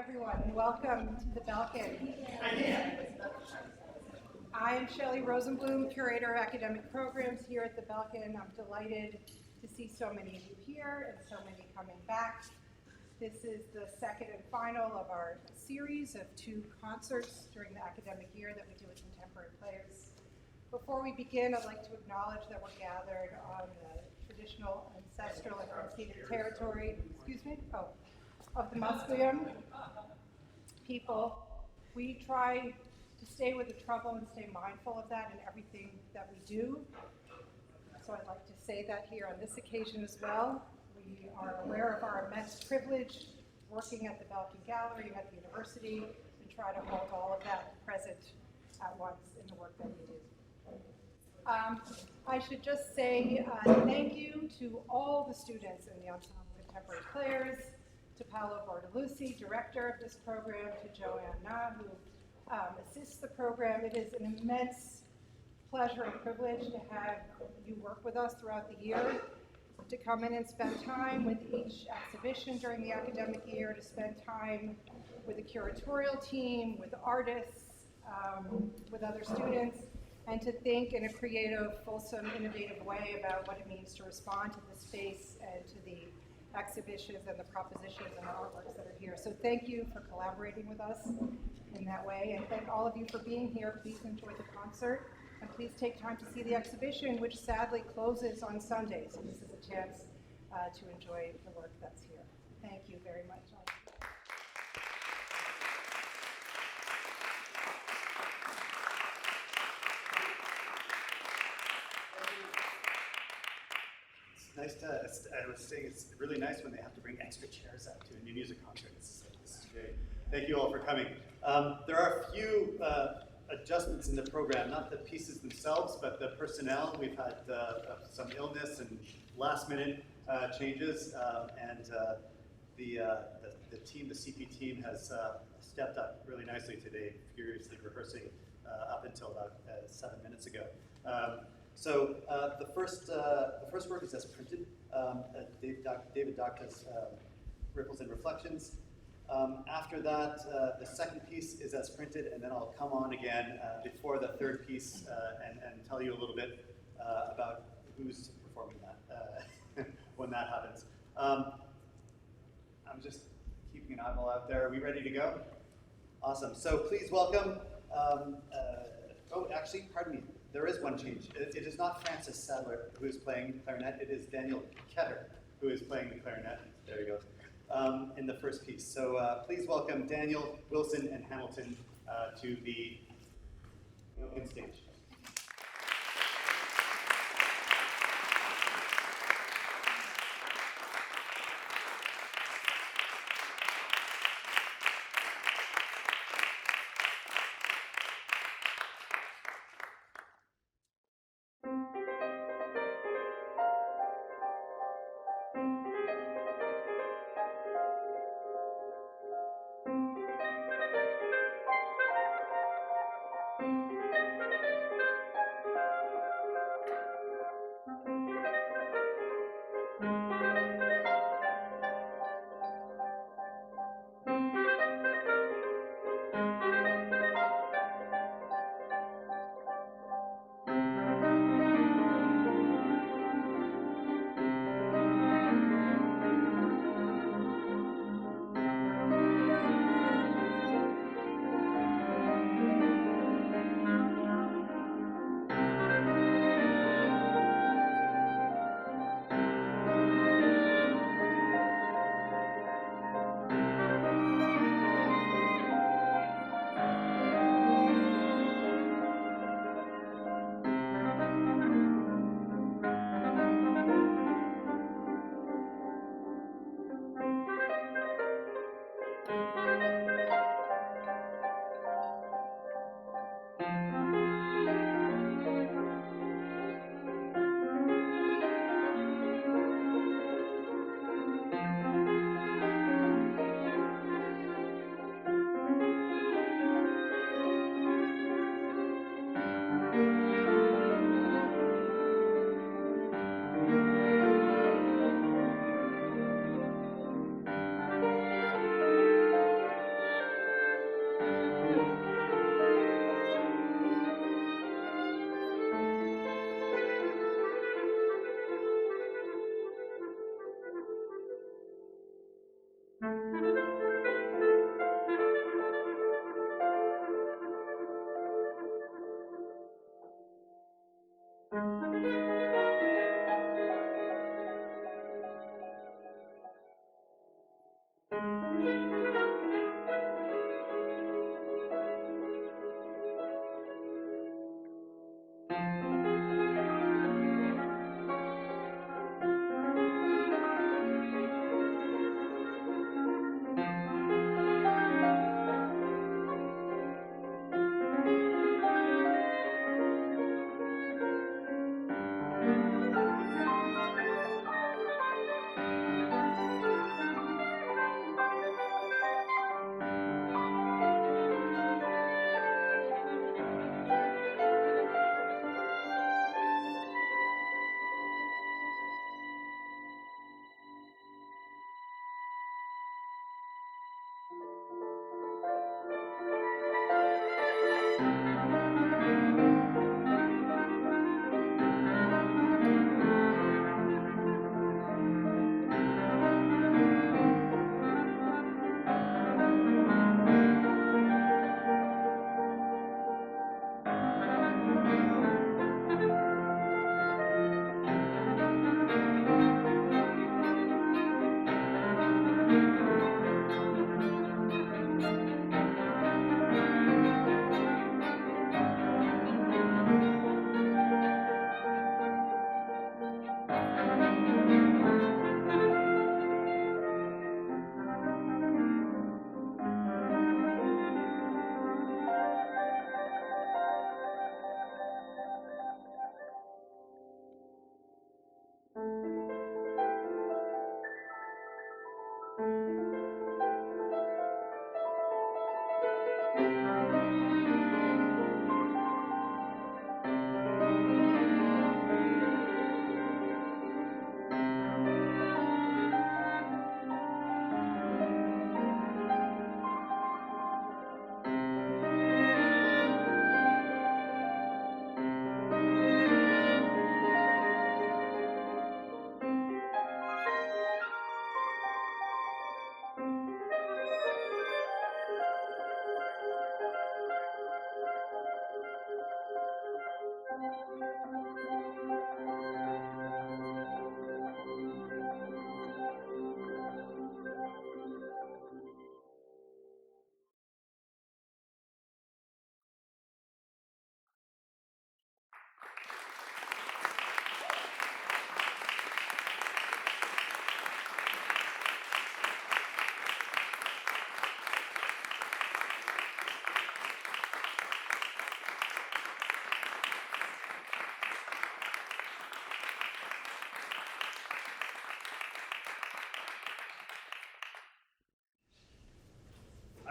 everyone, and welcome to the Belkin. I'm Shelly Rosenblum, Curator of Academic Programs here at the Belkin. I'm delighted to see so many of you here and so many coming back. This is the second and final of our series of 2 concerts during the academic year that we do with Contemporary Players. Before we begin, I'd like to acknowledge that we're gathered on the traditional, ancestral, and unceded territory, of the Musqueam people. We try to stay with the trouble and stay mindful of that in everything that we do. So I'd like to say that here on this occasion as well. We are aware of our immense privilege working at the Belkin Gallery and at the university and try to hold all of that present at once in the work that we do. I should just say thank you to all the students in the Ensemble Contemporary Players, to Paolo Bortolussi, director of this program, to Joanne Na, who assists the program. It is an immense pleasure and privilege to have you work with us throughout the year, to come in and spend time with each exhibition during the academic year, to spend time with the curatorial team, with artists, with other students, and to think in a creative, fulsome, innovative way about what it means to respond to the space and to the exhibitions and the propositions and the artworks that are here. So thank you for collaborating with us in that way, and thank all of you for being here. Please enjoy the concert, and please take time to see the exhibition, which sadly closes on Sunday, so this is a chance to enjoy the work that's here. Thank you very much. Nice to, I was saying it's really nice when they have to bring extra chairs out to a new music concert. This is great. Thank you all for coming. There are a few adjustments in the program, not the pieces themselves, but the personnel. We've had some illness and last minute changes, and the team, the CP team, has stepped up really nicely today, furiously rehearsing up until about 7 minutes ago. So the first work is as printed, David Dagta's Ripples and Reflections. After that, the second piece is as printed, and then I'll come on again before the third piece and tell you a little bit about who's performing that when that happens. I'm just keeping an eyeball out there. Are we ready to go? Awesome. So please welcome, oh, actually, pardon me. There is one change. It is not Francis Sadleir who is playing clarinet. It is Daniel Ketter who is playing the clarinet. There you go. In the first piece. So please welcome Daniel, Wilson, and Hamilton to the open stage.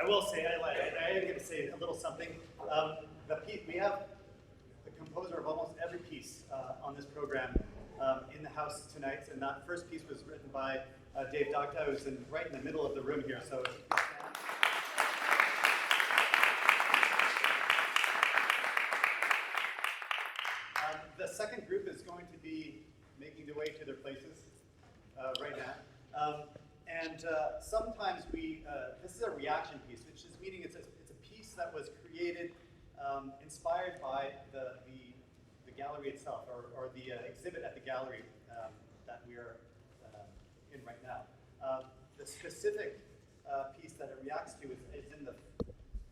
I will say, I am going to say a little something. We have the composer of almost every piece on this program in the house tonight, and that first piece was written by Dave Dagta, who's right in the middle of the room here. So. The second group is going to be making their way to their places right now. Sometimes this is a reaction piece, which is meaning it's a piece that was created, inspired by the gallery itself, or the exhibit at the gallery that we are in right now. The specific piece that it reacts to is in the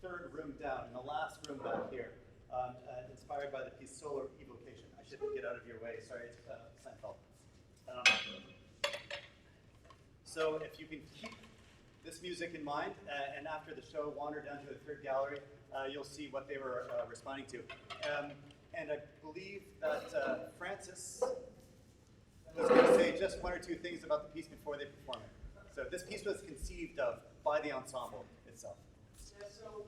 third room down, in the last room back here, inspired by the piece Solar Evocation. I should get out of your way, sorry, it's Seinfeld. So if you can keep this music in mind, and after the show, wander down to the third gallery, you'll see what they were responding to. And I believe that Francis was going to say just one or two things about the piece before they perform it. So this piece was conceived of by the ensemble itself. Yeah, so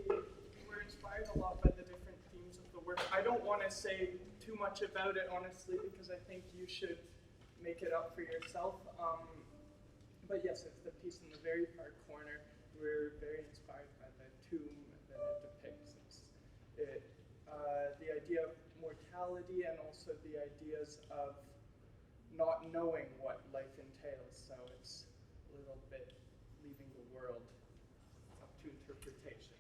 we were inspired a lot by the different themes of the work. I don't want to say too much about it, honestly, because I think you should make it up for yourself. But yes, it's the piece in the very far corner. We're very inspired by the tomb that it depicts. The idea of mortality and also the ideas of not knowing what life entails. So it's a little bit leaving the world up to interpretation.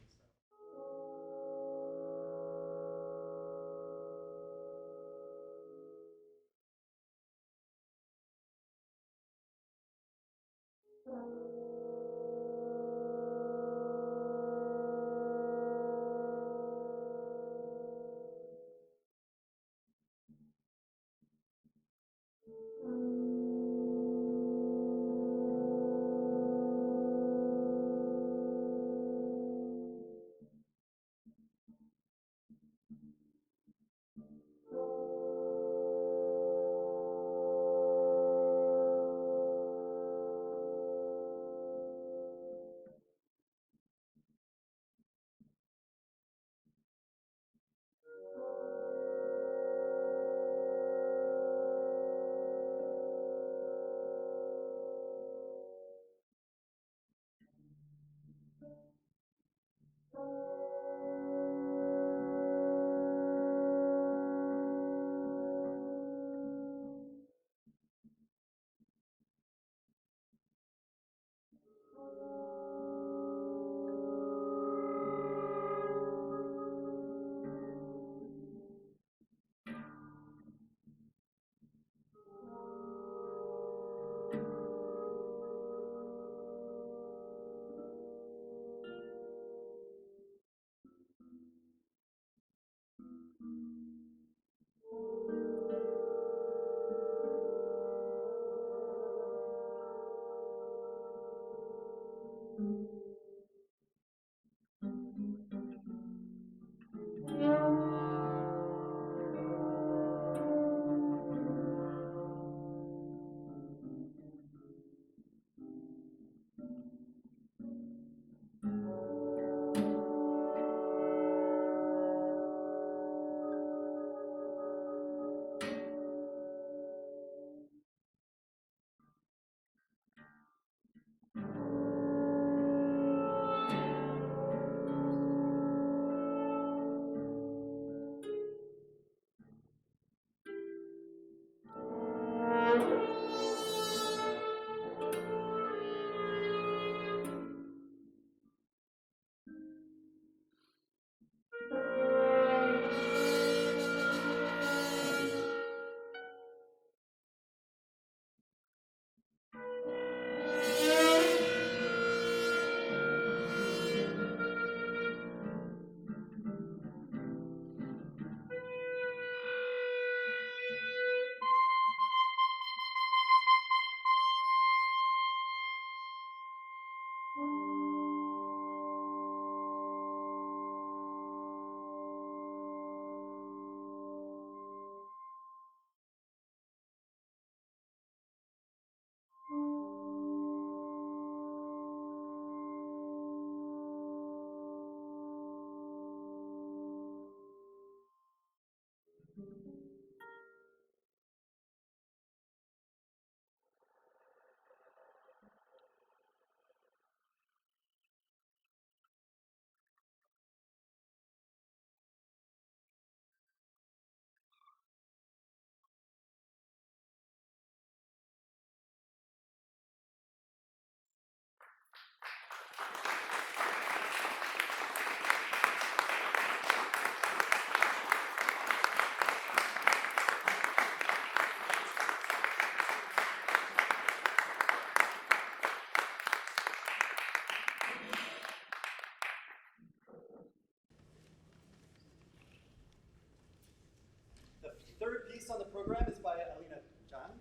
piece on the program is by Alina Zhang,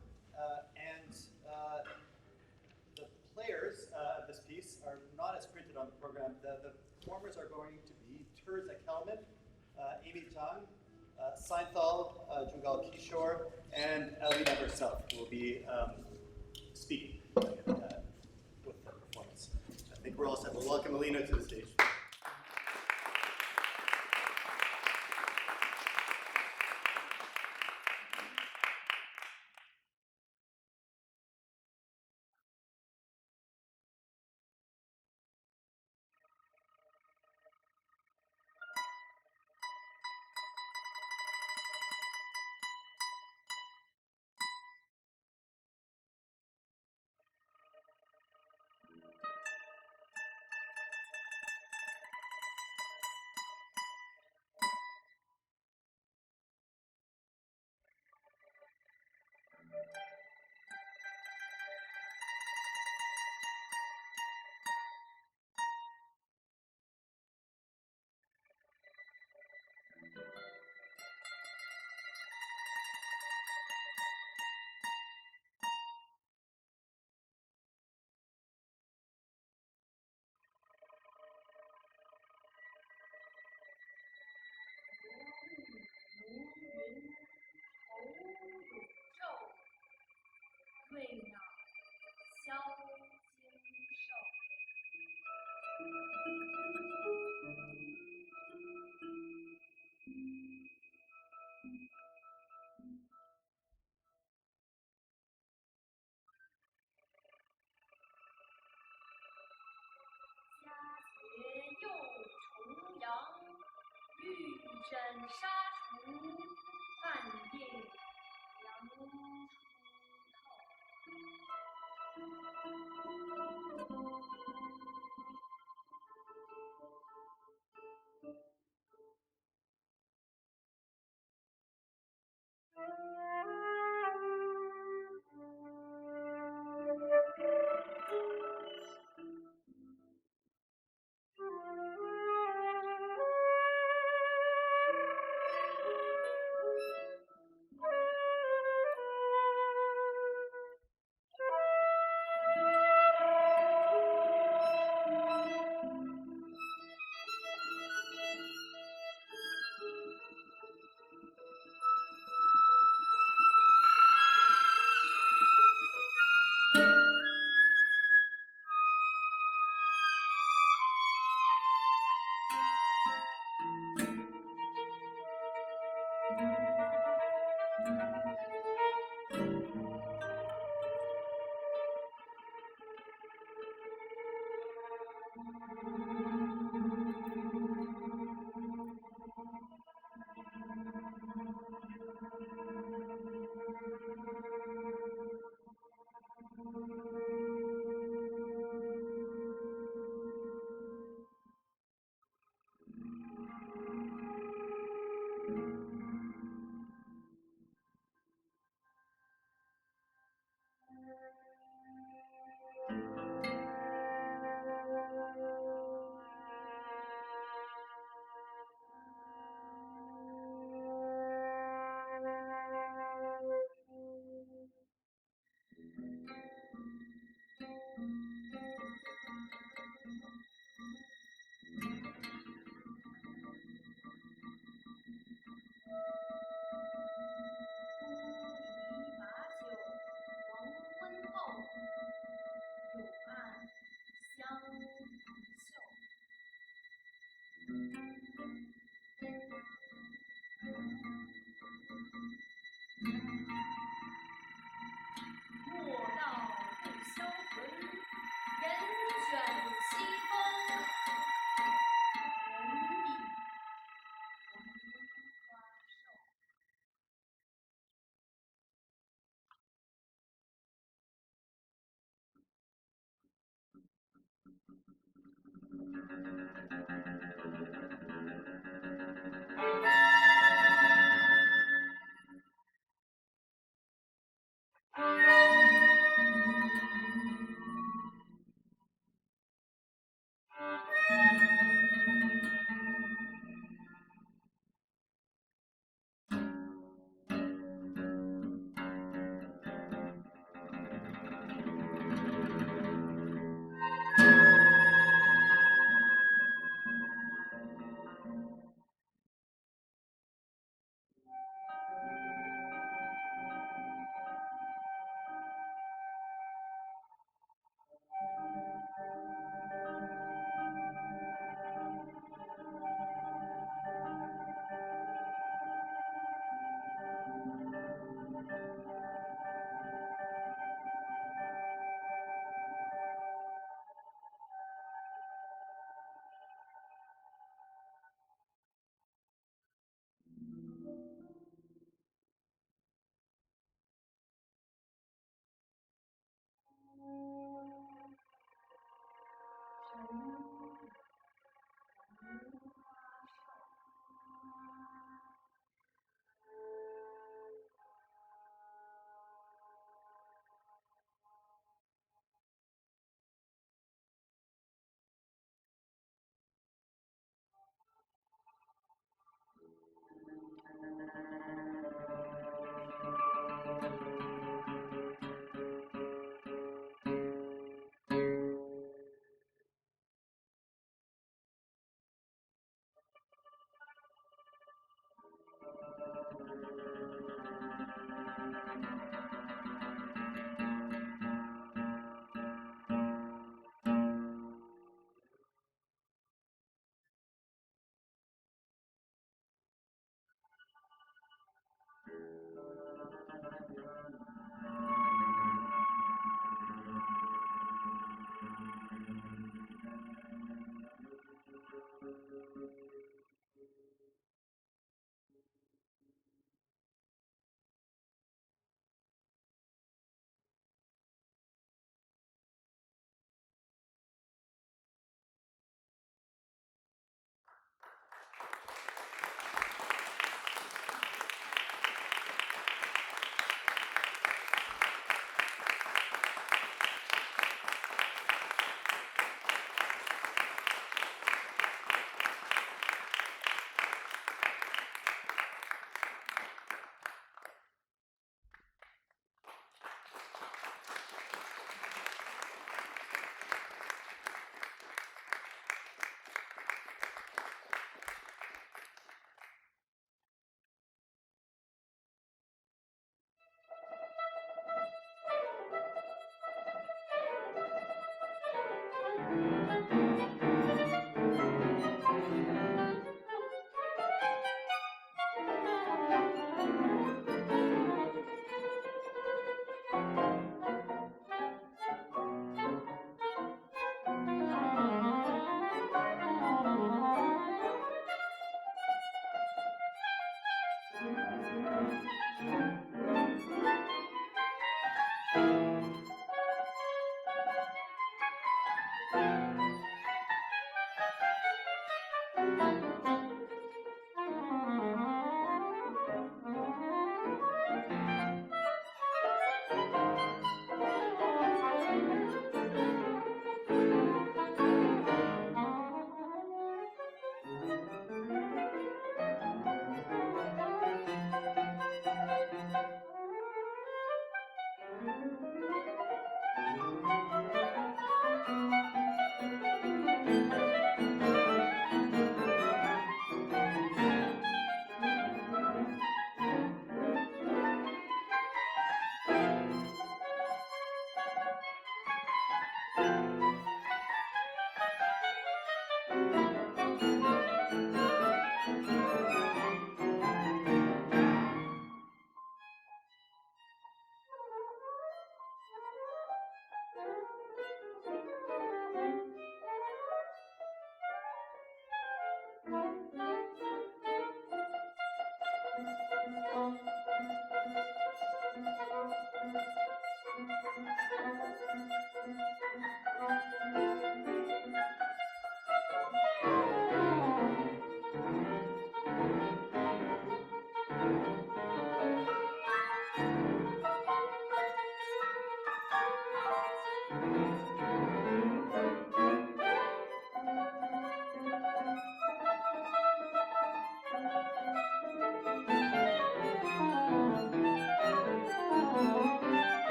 and the players of this piece are not as printed on the program. The performers are going to be Terza Kelman, Amy Zhang, Seinthal, Jungal Kishore, and Alina herself, who will be speaking with the performance. I think we're all set. We'll welcome Alina to the stage.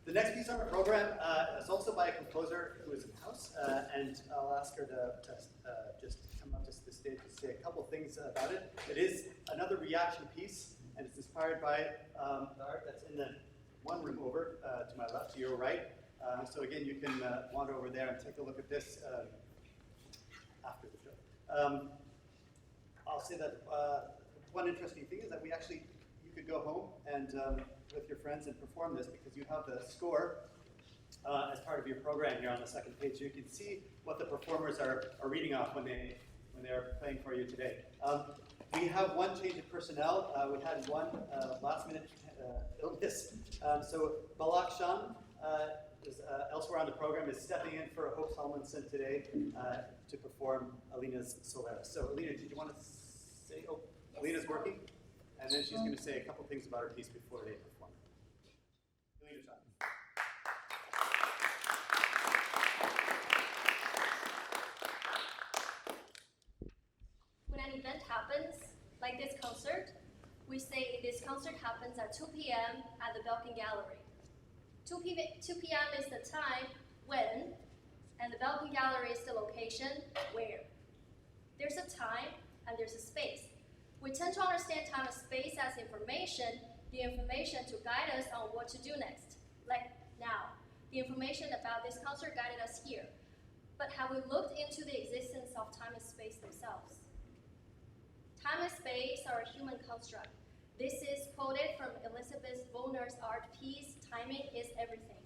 The next piece on our program is also by a composer who is in the house, and I'll ask her to just come up to the stage to say a couple things about it. It is another reaction piece, and it's inspired by the art that's in the one room over to my left, to your right. So again, you can wander over there and take a look at this after the show. I'll say that one interesting thing is that you could go home and with your friends and perform this, because you have the score as part of your program here on the second page. So you can see what the performers are reading off when they're playing for you today. We have one change of personnel. We had one last-minute illness. So Balak Shan is elsewhere on the program, is stepping in for Hope Salmonson today to perform Alina's Solaris. So Alina, did you want to say, Alina's working? And then she's going to say a couple things about her piece before they perform. Alina Zhang. When an event happens, like this concert, we say this concert happens at 2 p.m. at the Belkin Gallery. 2 p.m. is the time when, and the Belkin Gallery is the location where. There's a time and there's a space. We tend to understand time and space as information, the information to guide us on what to do next. Like now, the information about this concert guided us here. But have we looked into the existence of time and space themselves? Time and space are a human construct. This is quoted from Elizabeth Bonner's art piece, Timing is Everything.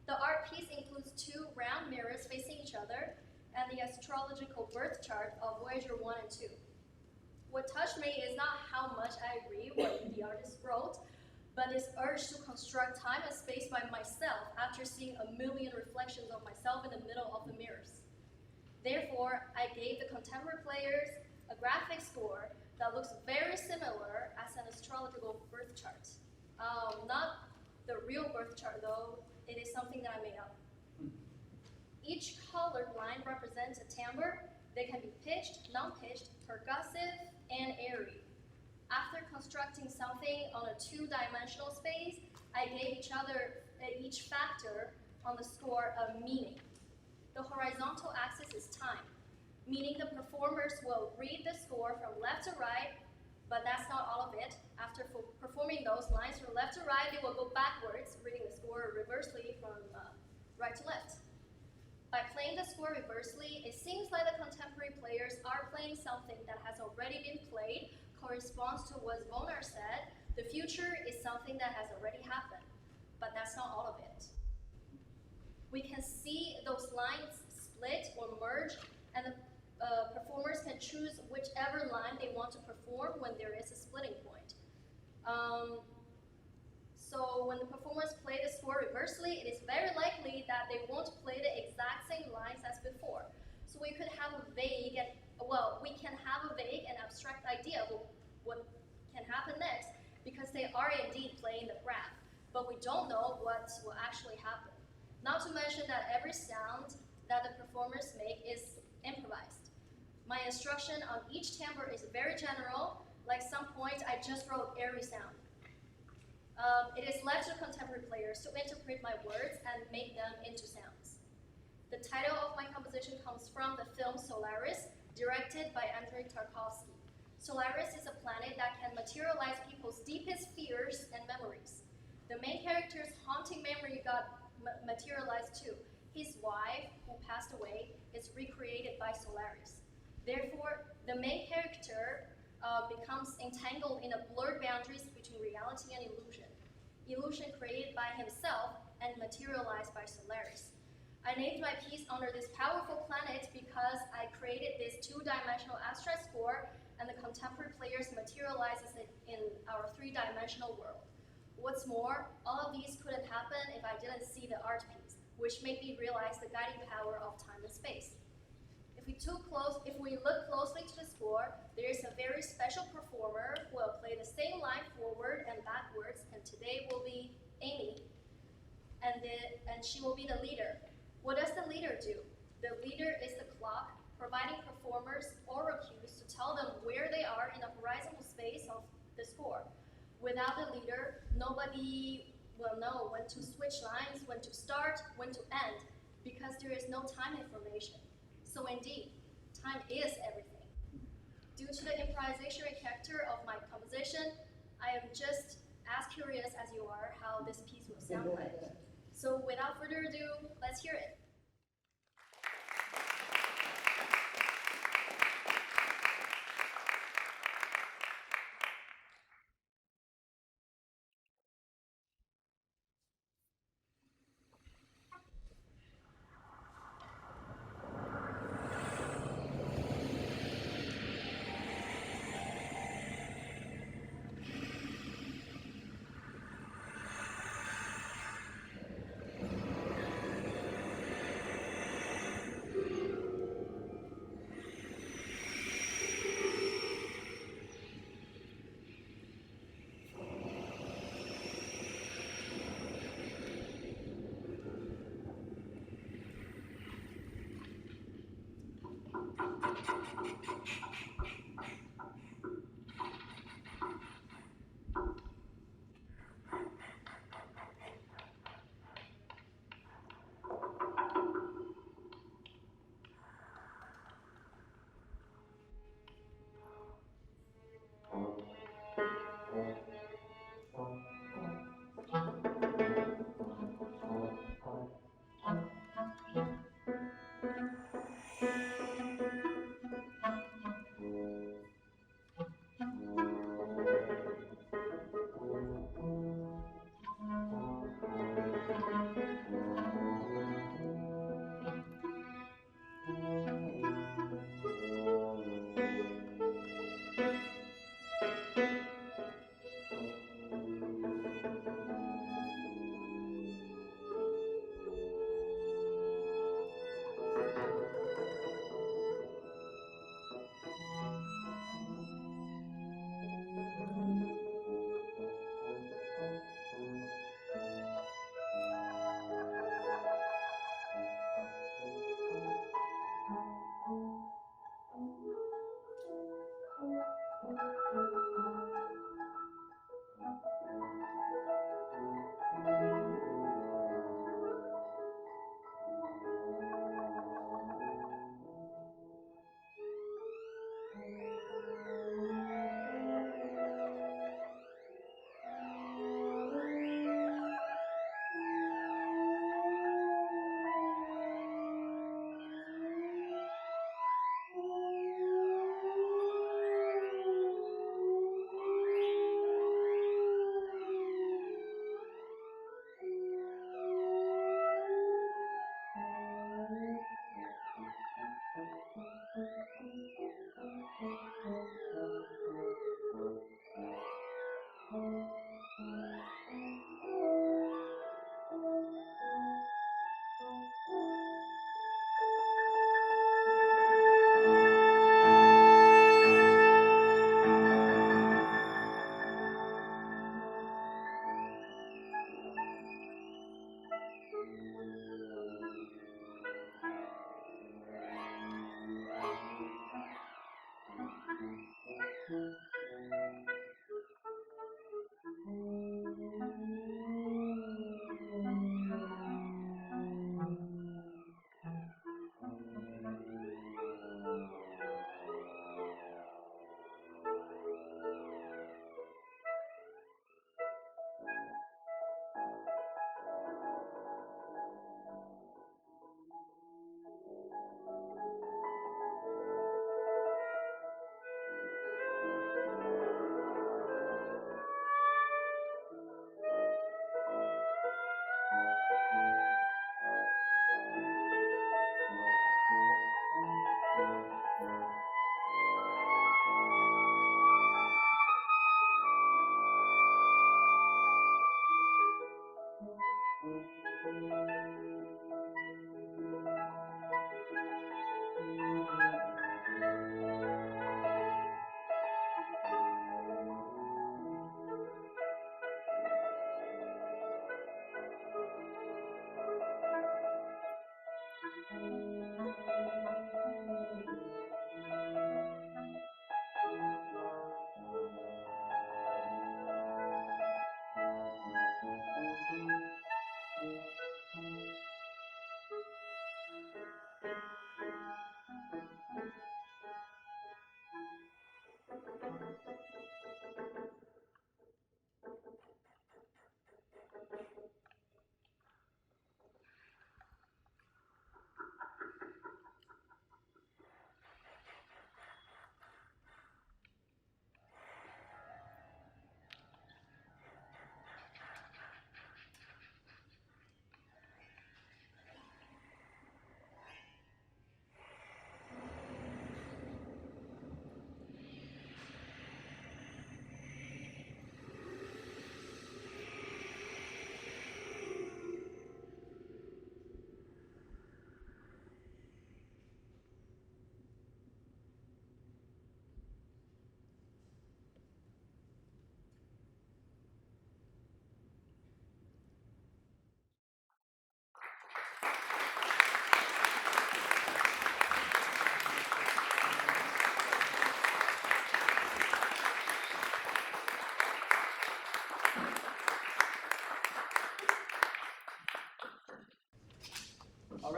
The art piece includes 2 round mirrors facing each other and the astrological birth chart of Voyager 1 and 2. What touched me is not how much I agree what the artist wrote, but this urge to construct time and space by myself after seeing a million reflections of myself in the middle of the mirrors. Therefore, I gave the contemporary players a graphic score that looks very similar as an astrological birth chart. Not the real birth chart though, it is something that I made up. Each colored line represents a timbre. They can be pitched, non-pitched, percussive, and airy. After constructing something on a 2-dimensional space, I gave each factor on the score a meaning. The horizontal axis is time, meaning the performers will read the score from left to right, but that's not all of it. After performing those lines from left to right, they will go backwards, reading the score reversely from right to left. By playing the score reversely, it seems like the contemporary players are playing something that has already been played, corresponds to what Vonar said. The future is something that has already happened, but that's not all of it. We can see those lines split or merge, and the performers can choose whichever line they want to perform when there is a splitting point. So when the performers play the score reversely, it is very likely that they won't play the exact same lines as before. So we could have a vague and, we can have a vague and abstract idea of what can happen next, because they are indeed playing the graph, but we don't know what will actually happen. Not to mention that every sound that the performers make is improvised. My instruction on each timbre is very general. Like some point, I just wrote airy sound. It is left to contemporary players to interpret my words and make them into sounds. The title of my composition comes from the film Solaris, directed by Andrei Tarkovsky. Solaris is a planet that can materialize people's deepest fears and memories. The main character's haunting memory got materialized too. His wife, who passed away, is recreated by Solaris. Therefore, the main character becomes entangled in the blurred boundaries between reality and illusion. Illusion created by himself and materialized by Solaris. I named my piece under this powerful planet because I created this 2-dimensional abstract score, and the contemporary players materializes it in our 3-dimensional world. What's more, all of these couldn't happen if I didn't see the art piece, which made me realize the guiding power of time and space. If we look closely to the score, there is a very special performer who will play the same line forward and backwards, and today will be Amy, and she will be the leader. What does the leader do? The leader is the clock, providing performers oral cues to tell them where they are in the horizontal space of the score. Without the leader, nobody will know when to switch lines, when to start, when to end, because there is no time information. So indeed, time is everything. Due to the improvisational character of my composition, I am just as curious as you are how this piece will sound like. So without further ado, let's hear it.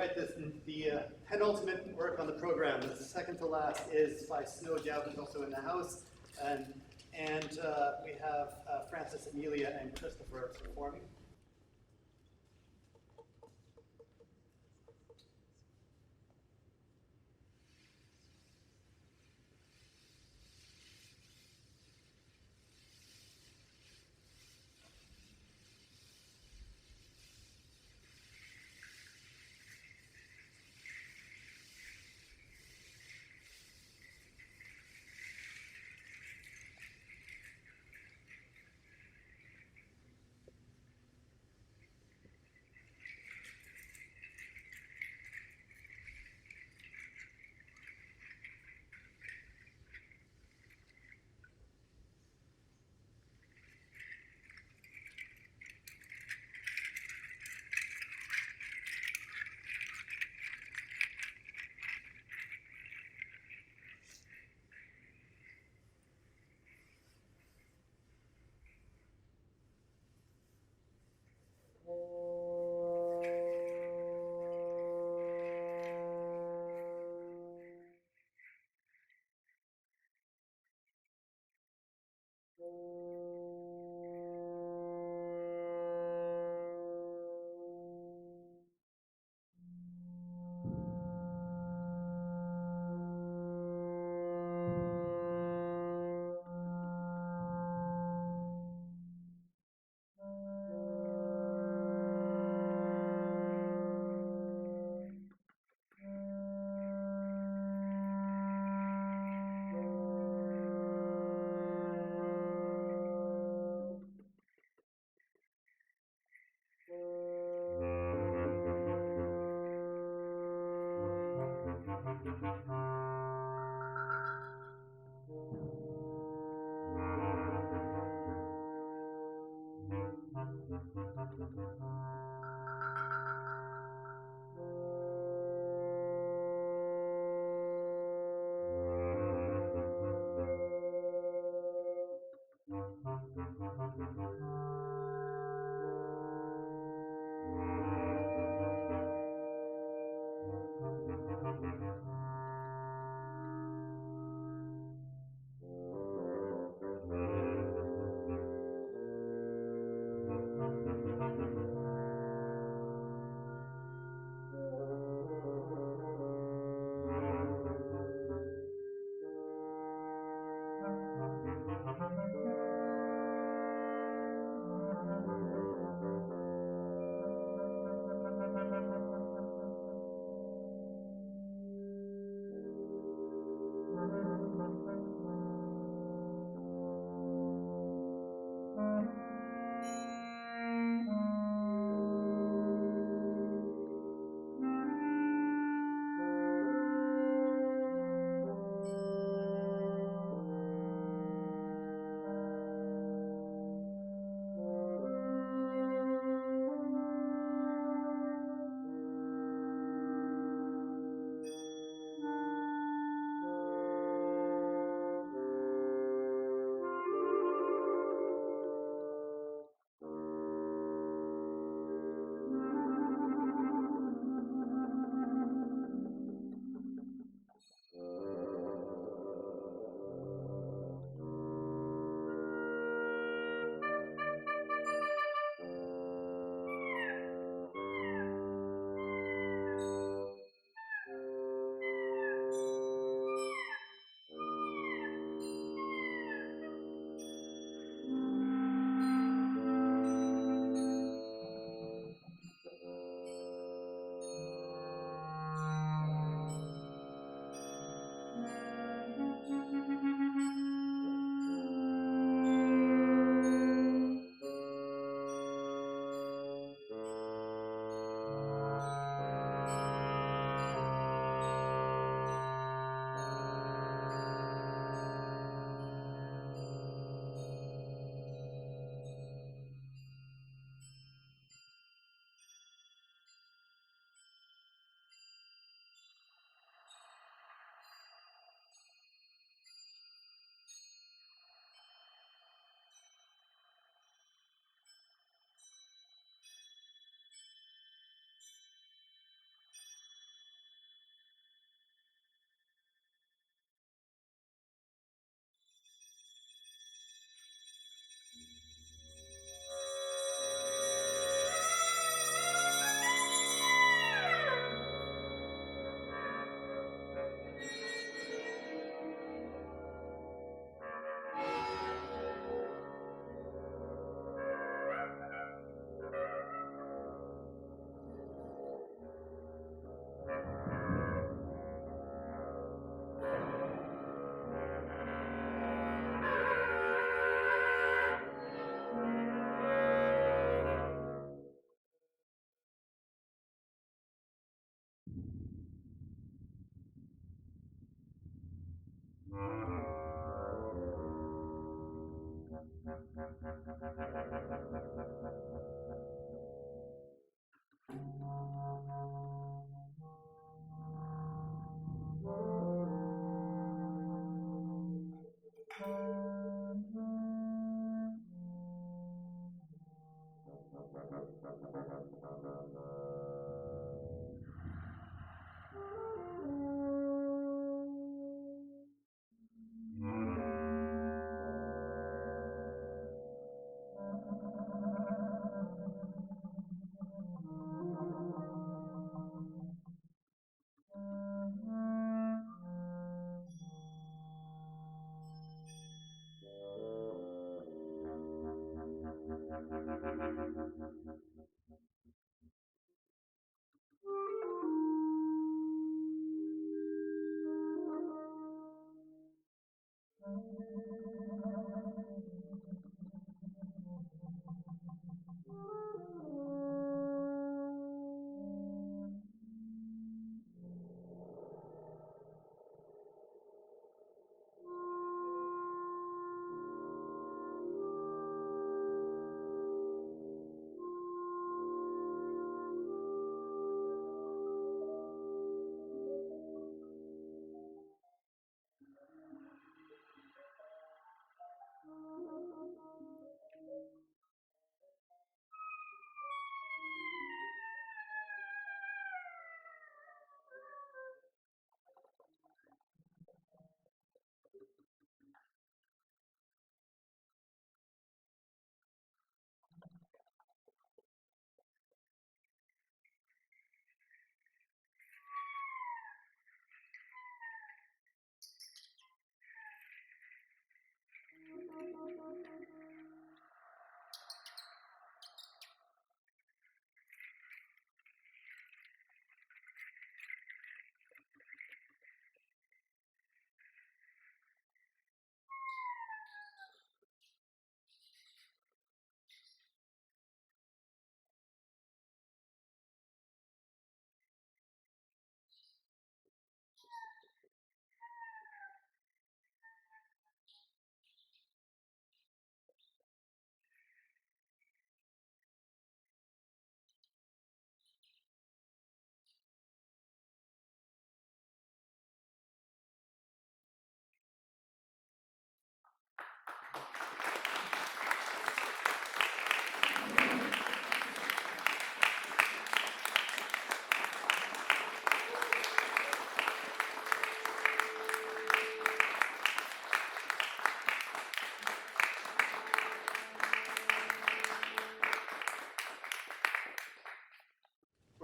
right, the penultimate work on the program, the second to last, is by Snow Diao, who's also in the house, and we have Francis, Amelia, and Christopher performing.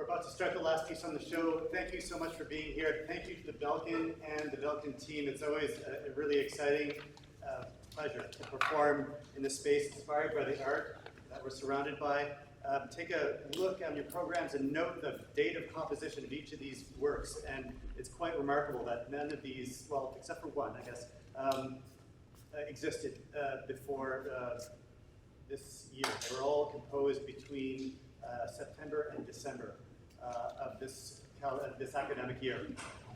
We're about to start the last piece on the show. Thank you so much for being here. Thank you to the Belkin and the Belkin team. It's always a really exciting pleasure to perform in this space inspired by the art that we're surrounded by. Take a look at your programs and note the date of composition of each of these works. And it's quite remarkable that none of these, well, except for one, I guess, existed before this year. They were all composed between September and December of this academic year.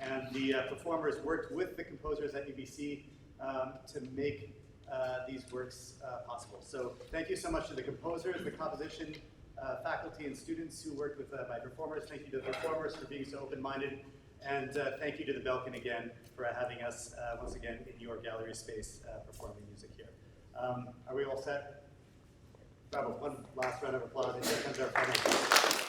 And the performers worked with the composers at UBC to make these works possible. So thank you so much to the composers, the composition faculty and students who worked with my performers. Thank you to the performers for being so open-minded. And thank you to the Belkin again for having us once again in your gallery space performing music here. Are we all set? Bravo, one last round of applause. And here comes our final.